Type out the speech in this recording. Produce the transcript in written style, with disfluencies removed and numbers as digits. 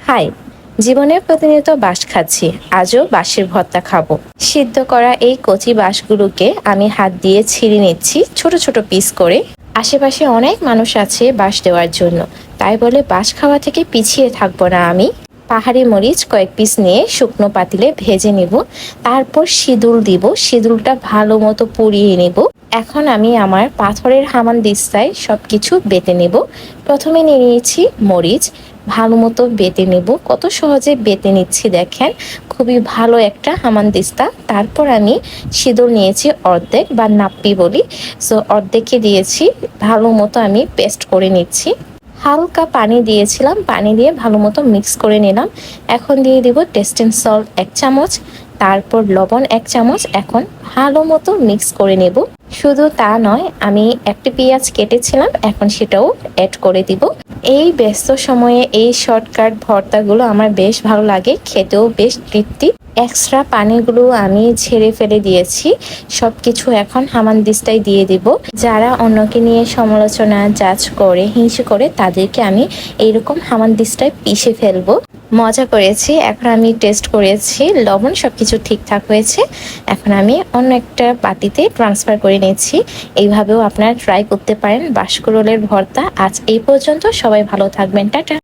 High. জীবনে প্রতিনিয়ত বাঁশ খাচ্ছি, আজও বাঁশের ভর্তা খাবো। সিদ্ধ করা এই কচি বাঁশগুলোকে আমি হাত দিয়ে ছিঁড়ে নিচ্ছি ছোট ছোট পিস করে। আশেপাশে অনেক মানুষ আছে বাঁশ দেওয়ার জন্য, তাই বলে বাঁশ খাওয়া থেকে পিছিয়ে থাকবো না আমি। পাহাড়ি মরিচ কয়েক পিস নিয়ে শুকনো পাতিলে ভেজে নেব, তারপর সিঁদুর দিব, সিঁদুরটা ভালো মতো পুড়িয়ে নেব। এখন আমি আমার পাথরের হামানদিস্তায় সবকিছু বেটে নেব। প্রথমে নিয়ে নিয়েছি মরিচ, ভালো মতো বেটে নেব। কত সহজে বেটে নিচ্ছি দেখেন, খুবই ভালো একটা হামানদিস্তা। তারপর আমি সিঁদুর নিয়েছি অর্ধেক বা নাপ্পি বলি, সো অর্ধেকে দিয়েছি। ভালো মতো আমি পেস্ট করে নিচ্ছি। হালকা পানি দিয়েছিলাম, পানি দিয়ে ভালো মতো মিক্স করে নিলাম। এখন দিয়ে দিব টেস্টিং সল্ট 1 চামচ, তারপর লবণ 1 চামচ। এখন ভালো মতো মিক্স করে নেব। শুধু তা নয়, আমি একটি পেঁয়াজ কেটেছিলাম, এখন সেটাও অ্যাড করে দিব। এই ব্যস্ত সময়ে এই শর্টকাট ভর্তাগুলো আমার বেশ ভালো লাগে, খেতেও বেশ তৃপ্তি। এক্সট্রা পানিগুলো আমি ঝেড়ে ফেলে দিয়েছি। সবকিছু এখন হামানদিস্তায় দিয়ে দিব। যারা অন্যকে নিয়ে সমালোচনা জাজ করে হিংসে করে, তাদেরকে আমি এইরকম হামানদিস্তায় পিষে ফেলবো। মজা করেছি। এখন আমি টেস্ট করেছি, লবণ সবকিছু ঠিকঠাক হয়েছে। এখন আমি অন্য একটা বাটিতে ট্রান্সফার করে নিচ্ছি। এইভাবেও আপনারা ট্রাই করতে পারেন বাঁশকুড়োলের ভর্তা। আজ এই পর্যন্ত, সবাই ভালো থাকবেন, টাটা।